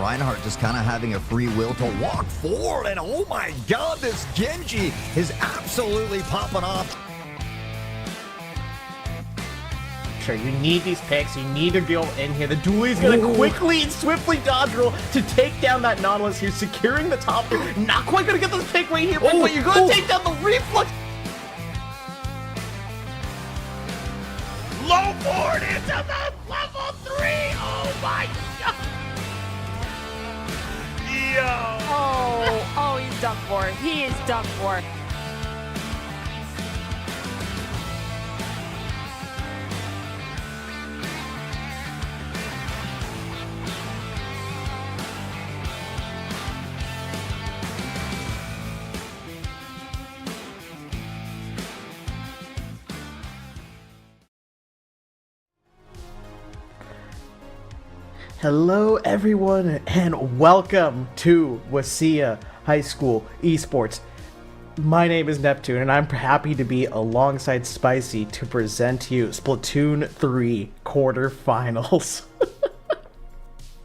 Reinhardt just kind of having a free will to walk forward. And oh my god, this Genji is absolutely popping off. Sure, you need these picks, you need to go in here. The duelie's gonna quickly and swiftly dodge roll to take down that Nautilus here, securing the top three. Not quite gonna get this pick right here, but you're gonna take down the reflux. Low board into the level 3! Oh my god! Yo! Oh, he's done for. He is done for. Hello everyone and welcome to WSSEA High School Esports. My name is Neptune and I'm happy to be alongside Spicy to present to you Splatoon 3 Quarterfinals.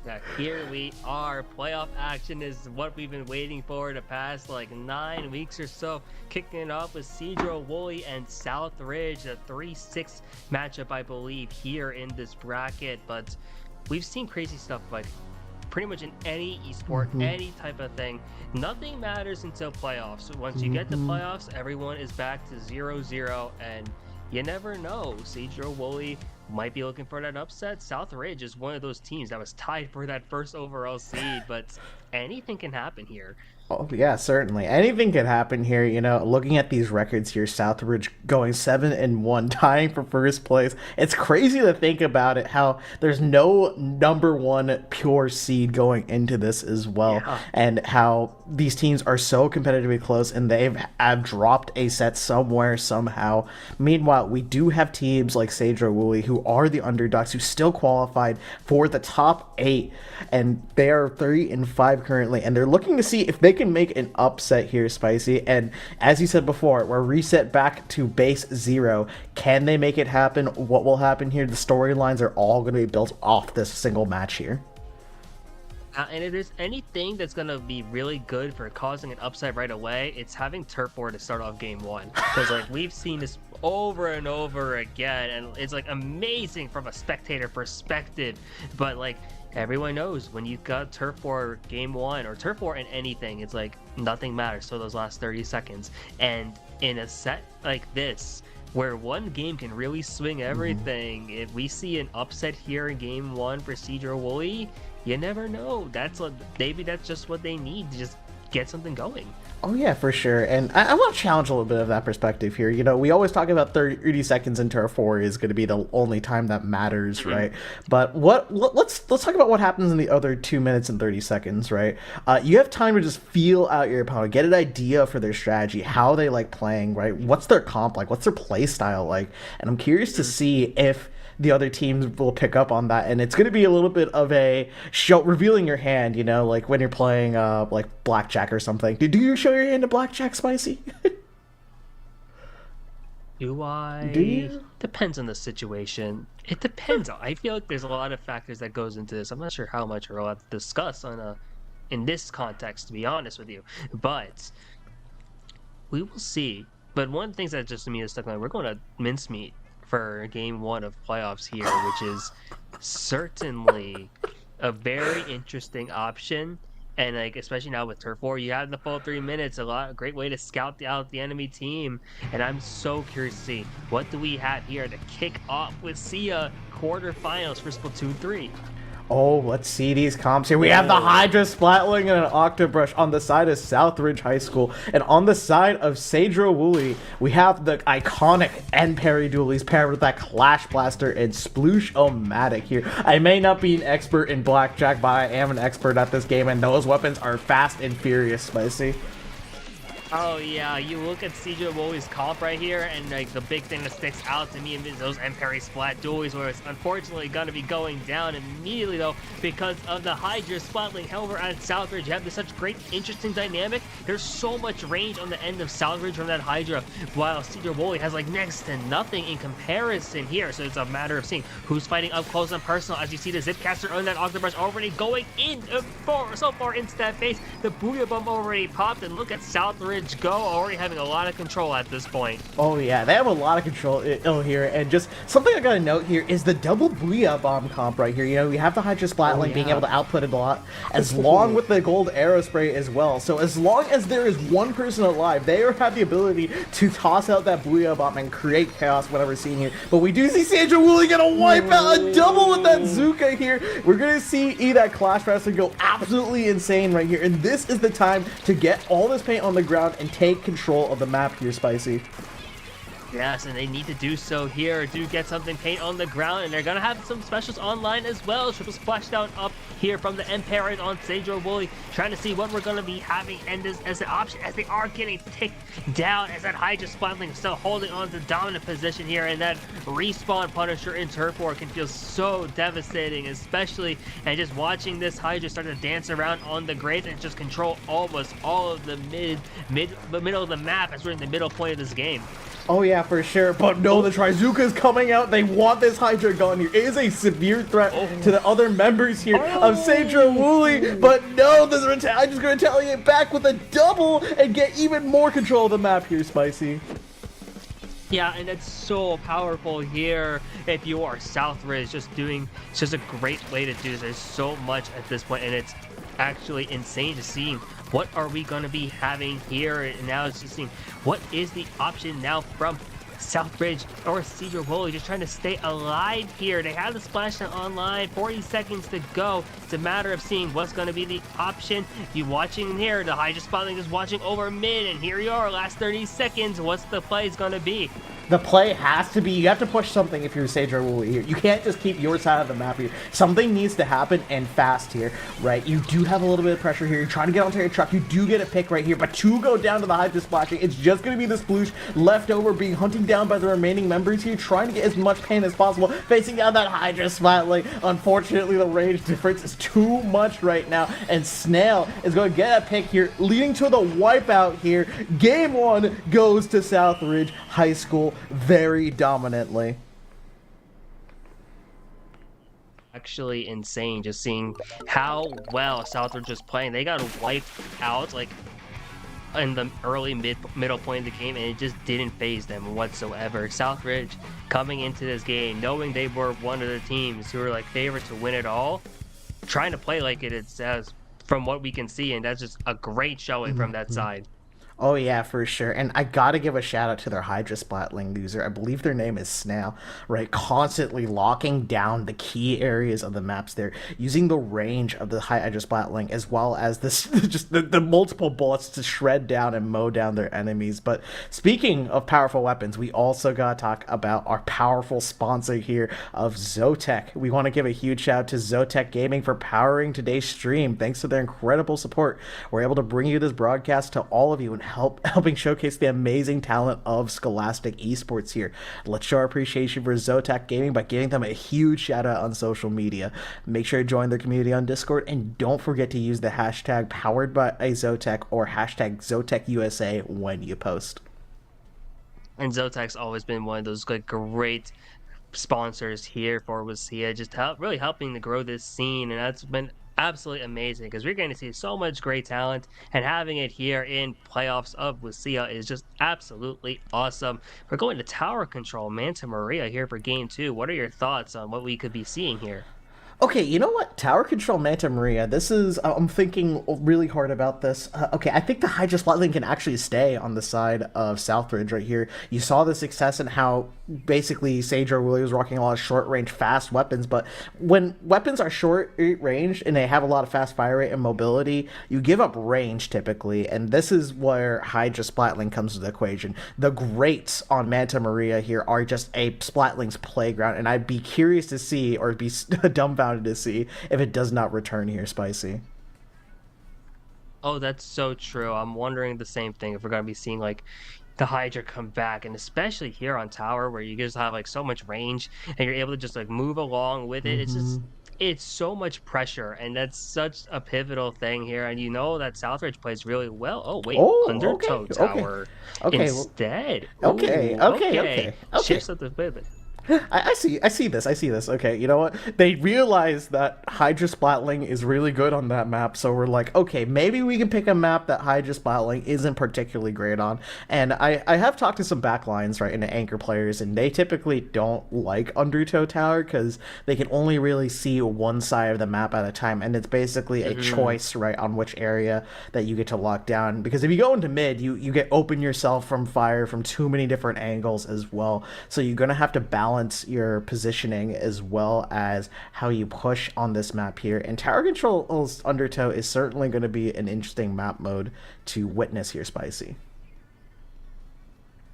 Yeah, here we are. Playoff action is what we've been waiting for the past like 9 weeks or so. Kicking it off with Cedro, Wooly, and Southridge, a 3-6 matchup I believe here in this bracket, but we've seen crazy stuff like pretty much in any esport, any type of thing. Nothing matters until playoffs. Once you get to playoffs, everyone is back to 0-0, and you never know. Cedro, Wooly might be looking for that upset. Southridge is one of those teams that was tied for that first overall seed, but anything can happen here. Oh yeah, certainly. Anything could happen here, you know, looking at these records here, Southridge going 7-1, tying for first place. It's crazy to think about it, how there's no number one pure seed going into this as well, and how these teams are so competitively close and have dropped a set somewhere, somehow. Meanwhile, we do have teams like Sage Wooly who are the underdogs, who still qualified for the top 8, and they are 3-5 currently, and they're looking to see if they can make an upset here, Spicy. And as you said before, we're reset back to base 0. Can they make it happen? What will happen here? The storylines are all going to be built off this single match here. And if there's anything that's going to be really good for causing an upset right away, it's having Turf War to start off game 1. Because like we've seen this over and over again, and it's like amazing from a spectator perspective. But like everyone knows when you've got Turf War game 1 or Turf War in anything, it's like nothing matters till those last 30 seconds. And in a set like this, where one game can really swing everything, if we see an upset here in game 1 for Cedro Wooly, you never know. Maybe that's just what they need to just get something going. Oh yeah, for sure. And I want to challenge a little bit of that perspective here. You know, we always talk about 30 seconds in Turf War is going to be the only time that matters, right? But let's talk about what happens in the other 2 minutes and 30 seconds, right? You have time to just feel out your opponent, get an idea for their strategy, how they like playing, right? What's their comp like? What's their play style like? And I'm curious to see if the other teams will pick up on that, and it's going to be a little bit of a show, revealing your hand, you know, like when you're playing like blackjack or something. Do you show your hand to blackjack, Spicy? Do I? Do you? Depends on the situation. It depends. I feel like there's a lot of factors that goes into this. I'm not sure how much we're allowed to discuss in this context, to be honest with you, but we will see. But one of the things that just to me is stuck on, we're going to mincemeat for game 1 of playoffs here, which is certainly a very interesting option. And like especially now with Turf War, you have the full 3 minutes, a great way to scout out the enemy team. And I'm so curious to see what do we have here to kick off with WSSEA quarterfinals for Splatoon 3. Oh, let's see these comps here. We have the Hydra Splatling and an Octobrush on the side of Southridge High School. And on the side of Cedro Wooly, we have the iconic End Parry Dualies paired with that Clash Blaster and Sploosh-O-Matic here. I may not be an expert in blackjack, but I am an expert at this game, and those weapons are fast and furious, Spicy. Oh yeah, you look at CJ Woolley's comp right here, and like the big thing that sticks out to me is those M-Parry Splat duels, where it's unfortunately going to be going down immediately though because of the Hydra Splatling. However, at Southridge, you have this such great, interesting dynamic. There's so much range on the end of Southridge from that Hydra, while CJ Woolley has like next to nothing in comparison here. So it's a matter of seeing who's fighting up close and personal. As you see the Zipcaster on that Octobrush already going in so far into that face. The Booyah Bomb already popped, and look at Southridge go, already having a lot of control at this point. Oh yeah, they have a lot of control here, and just something I gotta note here is the double Booyah Bomb comp right here. You know, we have the Hydra Splatling being able to output it a lot, as long with the gold arrow spray as well. So as long as there is one person alive, they have the ability to toss out that Booyah Bomb and create chaos, whatever we're seeing here. But we do see Sandra Woolley gonna wipe out a double with that Zuka here. We're gonna see that Clash Wrestling go absolutely insane right here, and this is the time to get all this paint on the ground and take control of the map here, Spicy. Yes, and they need to do so here. Do get something paint on the ground, and they're gonna have some specials online as well. Triple splashdown up here from the M-Parry on Sandra Woolley, trying to see what we're gonna be having and as an option as they are getting ticked down, as that Hydra Splatling still holding on to dominant position here, and that respawn Punisher in Turf War can feel so devastating, especially and just watching this Hydra start to dance around on the grade and just control almost all of the middle of the map as we're in the middle point of this game. Oh yeah, for sure, but no, the Trizuka is coming out. They want this Hydra gone here. It is a severe threat to the other members here of Sandra Woolley, but no, the Hydra's going to retaliate back with a double and get even more control of the map here, Spicy. Yeah, and it's so powerful here if you are Southridge. It's just a great way to do this. There's so much at this point, and it's actually insane to see what are we going to be having here. And now it's just seeing what is the option now from Southridge or Cedar Woolley, just trying to stay alive here. They have the splashdown online, 40 seconds to go. It's a matter of seeing what's going to be the option. You watching here, the Hydra Spotling is watching over mid, and here you are, last 30 seconds. What's the play is going to be? The play has to be, you have to push something if you're Sandra Woolley here. You can't just keep your side of the map here. Something needs to happen, and fast here, right? You do have a little bit of pressure here. You're trying to get onto your truck. You do get a pick right here, but to go down to the Hydra splashing, it's just going to be the sploosh left over, being hunted down by the remaining members here, trying to get as much pain as possible, facing down that Hydra splatling. Unfortunately, the range difference is too much right now, and Snail is going to get a pick here, leading to the wipeout here. Game 1 goes to Southridge High School very dominantly. Actually insane just seeing how well Southridge is playing. They got wiped out like in the early middle point of the game, and it just didn't phase them whatsoever. Southridge coming into this game knowing they were one of the teams who were like favorite to win it all, trying to play like it says from what we can see, and that's just a great showing from that side. Oh yeah, for sure. And I gotta give a shout out to their Hydra Splatling user. I believe their name is Snail, right? Constantly locking down the key areas of the maps there, using the range of the Hydra Splatling as well as this just the multiple bullets to shred down and mow down their enemies. But speaking of powerful weapons, we also gotta talk about our powerful sponsor here of ZOTAC. We want to give a huge shout out to ZOTAC Gaming for powering today's stream. Thanks to their incredible support, we're able to bring you this broadcast to all of you and helping showcase the amazing talent of Scholastic Esports here. Let's show our appreciation for ZOTAC Gaming by giving them a huge shout out on social media. Make sure to join their community on Discord, and don't forget to use the hashtag powered by ZOTAC or hashtag ZOTACUSA when you post. And ZOTAC's always been one of those like great sponsors here for WSSEA, just really helping to grow this scene, and that's been absolutely amazing because we're going to see so much great talent, and having it here in playoffs of WSSEA is just absolutely awesome. We're going to Tower Control Manta Maria here for game 2. What are your thoughts on what we could be seeing here? Okay, you know what? Tower Control Manta Maria, this is, I'm thinking really hard about this. Okay, I think the Hydra Splatling can actually stay on the side of Southridge right here. You saw the success in how basically Sandra Woolley was rocking a lot of short-range, fast weapons, but when weapons are short-range and they have a lot of fast fire rate and mobility, you give up range typically, and this is where Hydra Splatling comes to the equation. The greats on Manta Maria here are just a Splatling's playground, and I'd be curious to see, or be dumbfounded to see, if it does not return here, Spicy. Oh, that's so true. I'm wondering the same thing if we're gonna be seeing like the Hydra come back, and especially here on tower where you just have like so much range and you're able to just like move along with it. It's so much pressure, and that's such a pivotal thing here. And you know that Southridge plays really well. Oh wait, Oh, okay, Undertow okay, Tower okay, instead. okay, Ooh, okay. Shifts up the pivot. I see this. Okay, you know what? They realized that Hydra Splatling is really good on that map, so we're like, okay, maybe we can pick a map that Hydra Splatling isn't particularly great on. And I have talked to some backlines, right, and anchor players, and they typically don't like Undertow Tower because they can only really see one side of the map at a time, and it's basically a choice, right, on which area that you get to lock down. Because if you go into mid, you get open yourself from fire from too many different angles as well, so you're gonna have to balance your positioning as well as how you push on this map here. And Tower Control's Undertow is certainly going to be an interesting map mode to witness here, Spicy.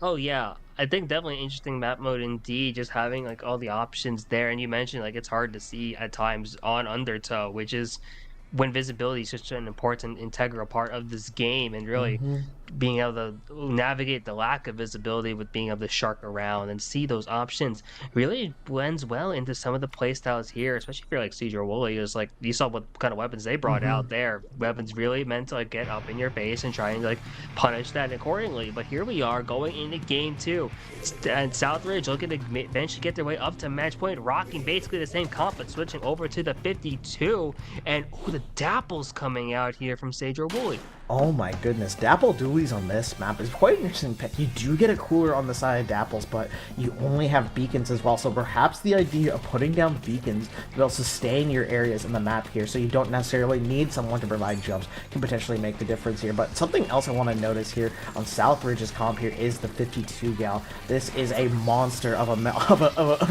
Oh yeah, I think definitely an interesting map mode indeed. Just having like all the options there, and you mentioned like it's hard to see at times on Undertow, which is when visibility is such an important integral part of this game, and really being able to navigate the lack of visibility with being able to shark around and see those options really blends well into some of the playstyles here, especially if you're like Siege or Wooly. Is like you saw what kind of weapons they brought out there. Weapons really meant to like get up in your face and try and like punish that accordingly. But here we are going into game 2, and Southridge looking to eventually get their way up to match point, rocking basically the same comp but switching over to the 52. And the Dapple's coming out here from Sage or Wooly. Oh my goodness, Dapple Dualies on this map is quite an interesting pick. You do get a cooler on the side of Dapples, but you only have beacons as well, so perhaps the idea of putting down beacons will sustain your areas in the map here, so you don't necessarily need someone to provide jumps, can potentially make the difference here. But something else I want to notice here on Southridge's comp here is the 52 gal. This is a monster of a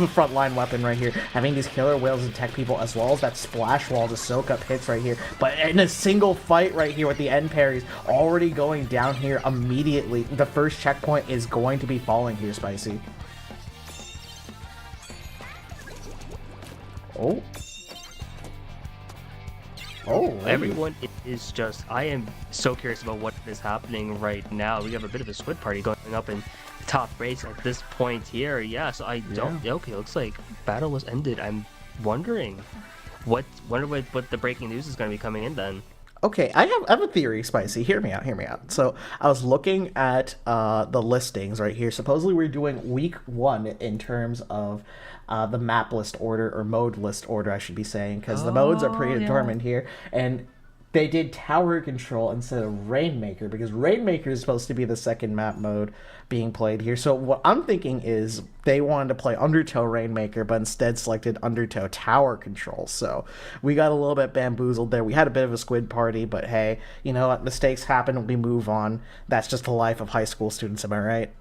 frontline weapon right here, having these killer whales detect people as well as that splash wall to soak up hits right here. But in a single fight right here with the end parries already going down here immediately, the first checkpoint is going to be falling here, Spicy. Oh, Everyone is just, I am so curious about what is happening right now. We have a bit of a squid party going up in top race at this point here. Yeah, so I don't, okay, looks like battle was ended. I'm wondering what the breaking news is going to be coming in then. Okay, I have a theory, Spicy. Hear me out. So I was looking at the listings right here. Supposedly we're doing week 1 in terms of the map list order, or mode list order, I should be saying, because the modes are predetermined here. And they did Tower Control instead of Rainmaker, because Rainmaker is supposed to be the second map mode being played here. So what I'm thinking is they wanted to play Undertow Rainmaker, but instead selected Undertow Tower Control. So we got a little bit bamboozled there. We had a bit of a squid party, but hey, you know what? Mistakes happen, we move on. That's just the life of high school students, am I right?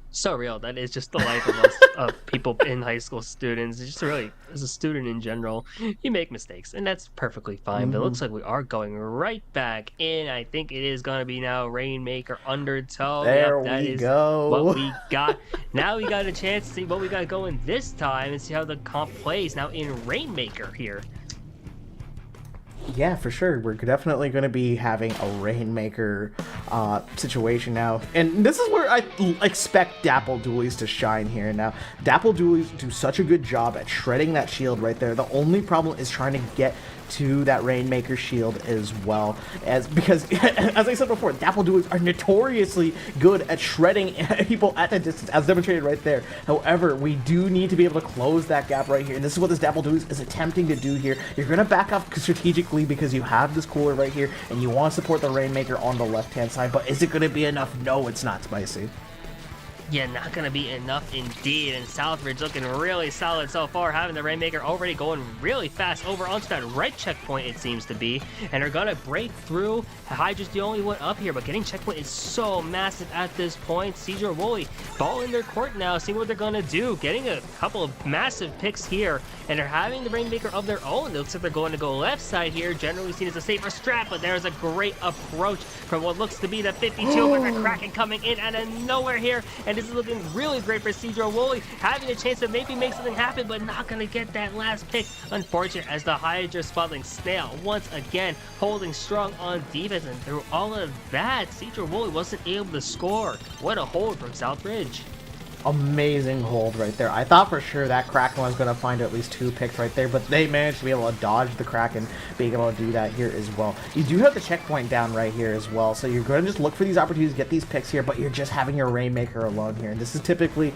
So real. That is just the life of us, of people in high school students. It's just really, as a student in general, you make mistakes, and that's perfectly fine. But it looks like we are going right back in. I think it is going to be now Rainmaker Undertow. There that we is go. what we got. Now we got a chance to see what we got going this time and see how the comp plays now in Rainmaker here. Yeah, for sure. We're definitely going to be having a Rainmaker situation now. And this is where I expect Dapple Dualies to shine here. Now, Dapple Dualies do such a good job at shredding that shield right there. The only problem is trying to get to that Rainmaker shield as well, because as I said before, Dapple Dualies are notoriously good at shredding people at that distance, as demonstrated right there. However, we do need to be able to close that gap right here, and this is what this Dapple Dualies is attempting to do here. You're going to back up strategically because you have this cooler right here, and you want to support the Rainmaker on the left-hand side, but is it going to be enough? No, it's not, Spicy. Yeah, not going to be enough indeed. And Southridge looking really solid so far, having the Rainmaker already going really fast over onto that right checkpoint, it seems to be. And are going to break through. Hydra's the only one up here, but getting checkpoint is so massive at this point. Siege or Wooly, ball in their court now, seeing what they're going to do. Getting a couple of massive picks here, and they're having the Rainmaker of their own. It looks like they're going to go left side here, generally seen as a safer strat, but there's a great approach from what looks to be the 52, but the Kraken coming in out of nowhere here, and This is looking really great for Cedro Woolley, having a chance to maybe make something happen, but not going to get that last pick. Unfortunate, as the Hydra spotting Snail once again holding strong on defense, and through all of that, Cedro Woolley wasn't able to score. What a hold from Southridge. Amazing hold right there. I thought for sure that Kraken was going to find at least 2 picks right there, but they managed to be able to dodge the Kraken, being able to do that here as well. You do have the checkpoint down right here as well, so you're going to just look for these opportunities to get these picks here, but you're just having your Rainmaker alone here, and this is typically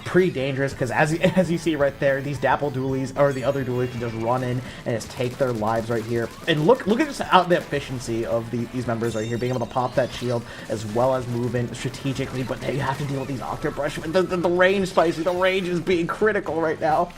pretty dangerous, because as you see right there, these Dapple dualies, or the other dualies, can just run in and just take their lives right here. And look at just out the efficiency of these members right here, being able to pop that shield as well as move in strategically, but they have to deal with these Octobrush. The range, Spicy, the range is being critical right now.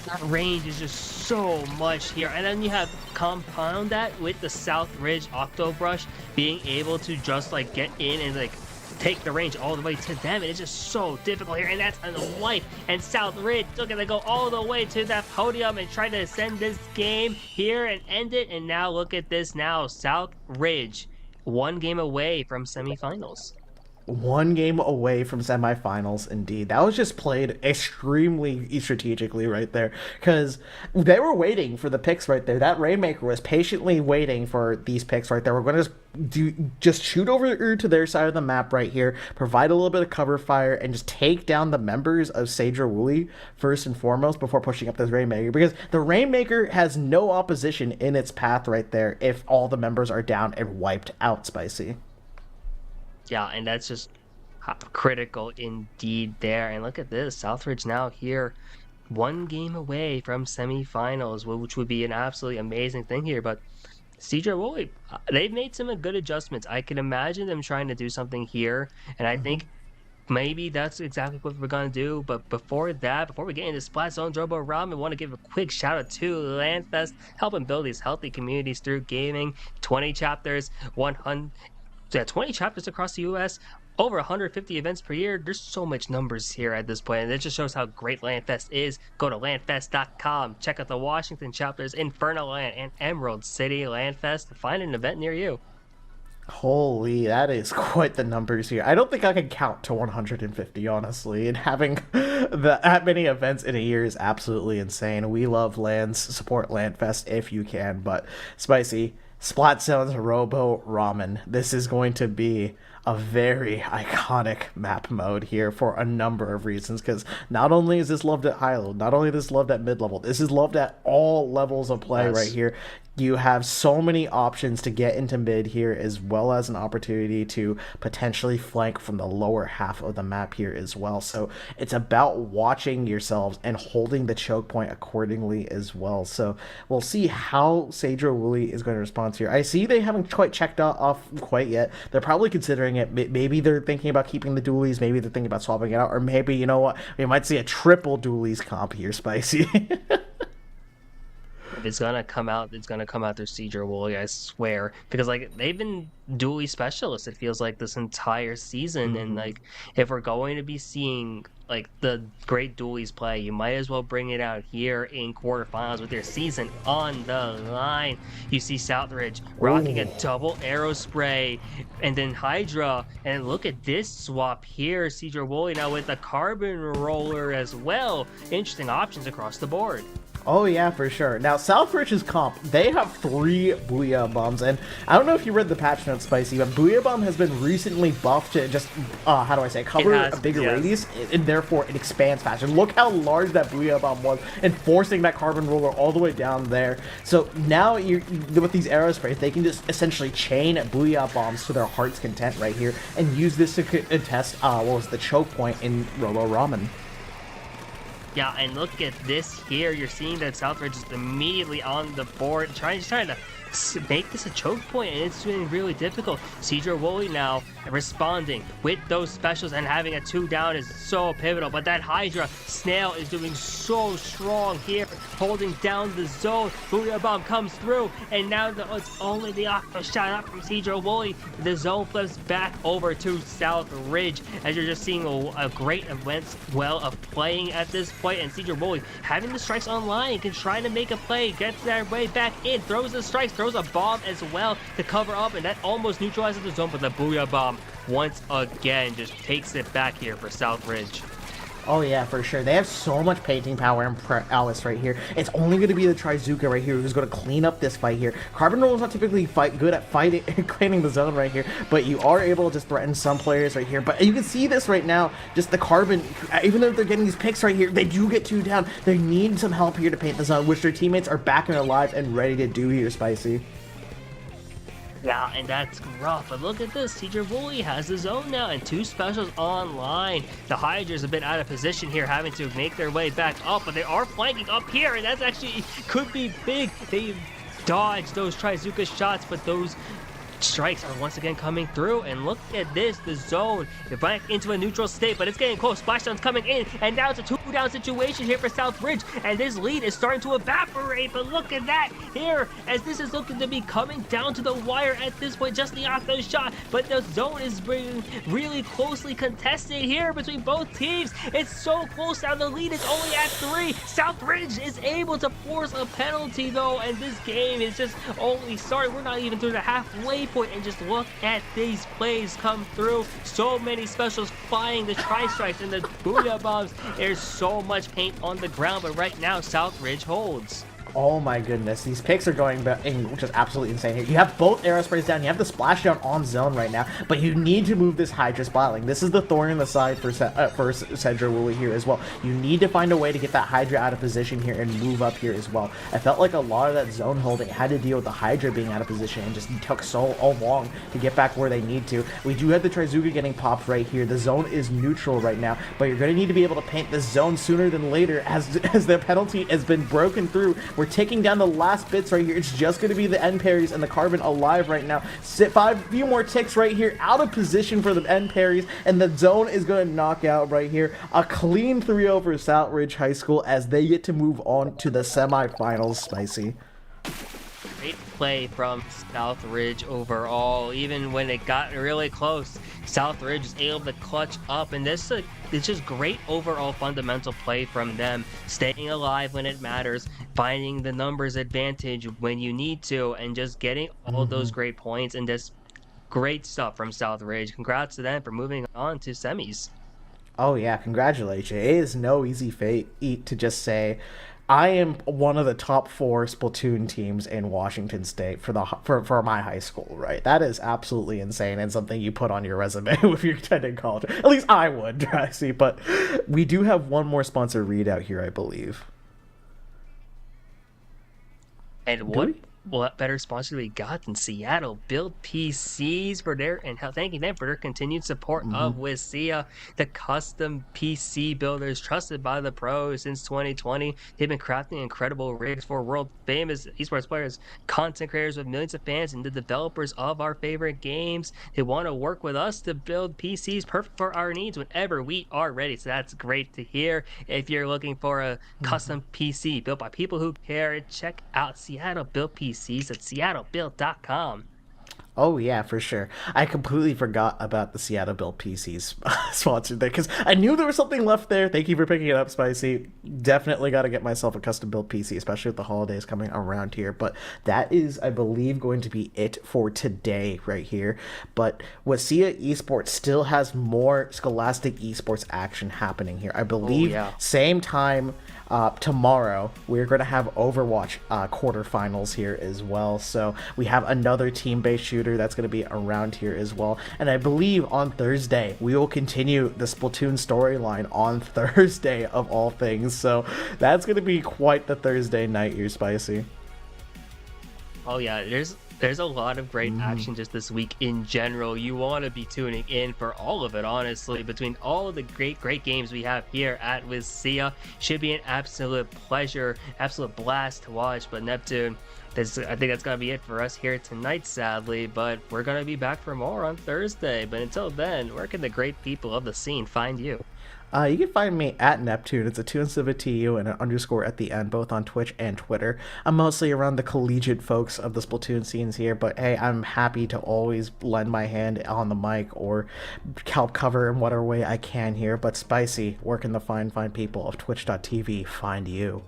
That range is just so much here, and then you have compound that with the Southridge Octobrush being able to just like get in and like take the range all the way to them, and it's just so difficult here, and that's a life. And Southridge still gonna go all the way to that podium and try to send this game here and end it. And now look at this now, Southridge 1 game away from semifinals. 1 game away from semifinals, indeed. That was just played extremely strategically right there, because they were waiting for the picks right there. That Rainmaker was patiently waiting for these picks right there. We're going to just shoot over to their side of the map right here, provide a little bit of cover fire, and just take down the members of Cedro Woolley first and foremost before pushing up this Rainmaker, because the Rainmaker has no opposition in its path right there if all the members are down and wiped out, Spicy. Yeah, and that's just critical indeed there. And look at this, Southridge now here 1 game away from semifinals, which would be an absolutely amazing thing here. But Cedro Woolley, they've made some good adjustments. I can imagine them trying to do something here, and I think maybe that's exactly what we're going to do. But before that, before we get into Splatoon Drobo Ram, I want to give a quick shout out to LANFest, helping build these healthy communities through gaming. 20 chapters, 20 chapters across the U.S., over 150 events per year. There's so much numbers here at this point, and it just shows how great LANFest is. Go to LANFest.com, check out the Washington chapters, Inferno Land, and Emerald City LANFest to find an event near you. Holy, that is quite the numbers here. I don't think I can count to 150, honestly, and having that many events in a year is absolutely insane. We love LANs, support LANFest if you can, but Spicy, Splatoon's Robo Ramen. This is going to be a very iconic map mode here for a number of reasons, because not only is this loved at high level, not only is this loved at mid level, this is loved at all levels of play right here. You have so many options to get into mid here, as well as an opportunity to potentially flank from the lower half of the map here as well. So it's about watching yourselves and holding the choke point accordingly as well. So we'll see how Cedro Woolley is going to respond here. I see they haven't quite checked off quite yet. They're probably considering it. Maybe they're thinking about keeping the dualies. Maybe they're thinking about swapping it out. Or maybe, you know what, we might see a triple dualies comp here, Spicy. If it's gonna come out, it's gonna come out through Cedro Woolley, I swear. Because like they've been dually specialists, it feels like, this entire season. And like if we're going to be seeing like the great dualies play, you might as well bring it out here in quarterfinals with their season on the line. You see Southridge rocking a double arrow spray, and then Hydra, and look at this swap here, Cedro Woolley now with a carbon roller as well. Interesting options across the board. Oh yeah, for sure. Now, Southridge's comp, they have 3 Booyah Bombs, and I don't know if you read the patch notes, Spicy, but Booyah Bomb has been recently buffed to just, how do I say, cover a bigger radius, and therefore it expands faster. Look how large that Booyah Bomb was, and forcing that carbon roller all the way down there. So now, with these arrow sprays, they can just essentially chain Booyah Bombs to their heart's content right here, and use this to contest, what was the choke point in Robo Ramen. Yeah, and look at this here. You're seeing that Southridge is immediately on the board, trying to make this a choke point, and it's been really difficult. Cedro Woolley now responding with those specials, and having a 2 down is so pivotal. But that Hydra Snail is doing so strong here, holding down the zone. Booyah Bomb comes through, and now it's only the Octo shot up from Cedro Woolley. The zone flips back over to Southridge, as you're just seeing a great event well of playing at this point. And Cedro Woolley having the strikes online, can try to make a play, gets their way back in, throws the strikes throws a bomb as well to cover up, and that almost neutralizes the zone, but the Booyah Bomb once again just takes it back here for Southridge. Oh yeah, for sure. They have so much painting power and prowess right here. It's only going to be the Trizuka right here who's going to clean up this fight here. Carbon Roll is not typically good at fighting and cleaning the zone right here, but you are able to just threaten some players right here. But you can see this right now, just the Carbon, even though they're getting these picks right here, they do get 2 down. They need some help here to paint the zone, which their teammates are back and alive and ready to do here, Spicy. Yeah, and that's rough, but look at this. Teacher Wooly has his own now, and 2 specials online. The Hydra's a bit out of position here, having to make their way back up, but they are flanking up here, and that's actually could be big. They dodged those Trizuka shots, but those strikes are once again coming through, and look at this, the zone back into a neutral state, but it's getting close. Splashdown's coming in, and now it's a 2-down situation here for Southridge, and this lead is starting to evaporate. But look at that here, as this is looking to be coming down to the wire at this point. Just the Octo shot, but the zone is being really closely contested here between both teams. It's so close now. The lead is only at 3. Southridge is able to force a penalty though, and this game is just only started. We're not even through the halfway point, and just look at these plays come through. So many specials flying, the tri-strikes and the Booyah Bombs. There's so much paint on the ground, but right now Southridge holds. Oh my goodness, these picks are going which is absolutely insane here. You have both arrow sprays down, you have the splashdown on zone right now, but you need to move this Hydra spotling. This is the thorn in the side for Cedra Wooly here as well. You need to find a way to get that Hydra out of position here and move up here as well. I felt like a lot of that zone holding had to deal with the Hydra being out of position and just took so long to get back where they need to. We do have the Trizuka getting popped right here. The zone is neutral right now, but you're going to need to be able to paint the zone sooner than later as the penalty has been broken through. We're taking down the last bits right here. It's just going to be the end parries and the Carbon alive right now. Few more ticks right here, out of position for the end parries, and the zone is going to knock out right here. A clean 3-0 for Southridge High School as they get to move on to the semifinals, Spicy. Great play from Southridge overall. Even when it got really close, Southridge is able to clutch up, and this it's just great overall fundamental play from them, staying alive when it matters, finding the numbers advantage when you need to, and just getting all those great points, and just great stuff from Southridge. Congrats to them for moving on to semis. Oh yeah, congratulations. It is no easy feat to just say, I am one of the top 4 Splatoon teams in Washington State for my high school, right? That is absolutely insane and something you put on your resume if you're attending college. At least I would, I see. But we do have one more sponsor readout here, I believe. And what better sponsor we got than Seattle Build PCs for thanking them for their continued support of WSSEA, the custom PC builders trusted by the pros since 2020. They've been crafting incredible rigs for world famous esports players, content creators with millions of fans, and the developers of our favorite games. They want to work with us to build PCs perfect for our needs whenever we are ready. So that's great to hear. If you're looking for a custom PC built by people who care, check out Seattle Build PCs at seattlebuild.com. Oh yeah, for sure. I completely forgot about the Seattle Build PCs sponsored there because I knew there was something left there. Thank you for picking it up, Spicy. Definitely got to get myself a custom build PC, especially with the holidays coming around here. But that is, I believe, going to be it for today right here. But WSSEA Esports still has more Scholastic Esports action happening here. I believe same time tomorrow we're going to have Overwatch quarterfinals here as well. So we have another team-based shooter that's going to be around here as well. And I believe on Thursday we will continue the Splatoon storyline on Thursday of all things. So that's going to be quite the Thursday night here, Spicy. Oh yeah, there's a lot of great action just this week in general. You want to be tuning in for all of it, honestly. Between all of the great games we have here at WSSEA, should be an absolute pleasure, absolute blast to watch. But Neptune, I think that's going to be it for us here tonight, sadly. But we're going to be back for more on Thursday. But until then, where can the great people of the scene find you? You can find me at Neptune. It's a 2 instead of a TU and an underscore at the end, both on Twitch and Twitter. I'm mostly around the collegiate folks of the Splatoon scenes here, but hey, I'm happy to always lend my hand on the mic or help cover in whatever way I can here. But Spicy, where can the fine people of twitch.tv find you?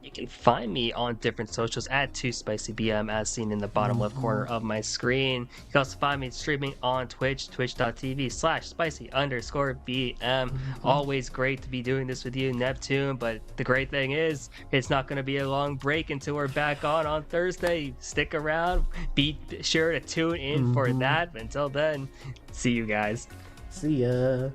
You can find me on different socials at 2SpicyBM as seen in the bottom left corner of my screen. You can also find me streaming on Twitch, twitch.tv/spicy_BM. Always great to be doing this with you, Neptune, but the great thing is it's not going to be a long break until we're back on Thursday. Stick around, be sure to tune in for that. But until then, see you guys. See ya.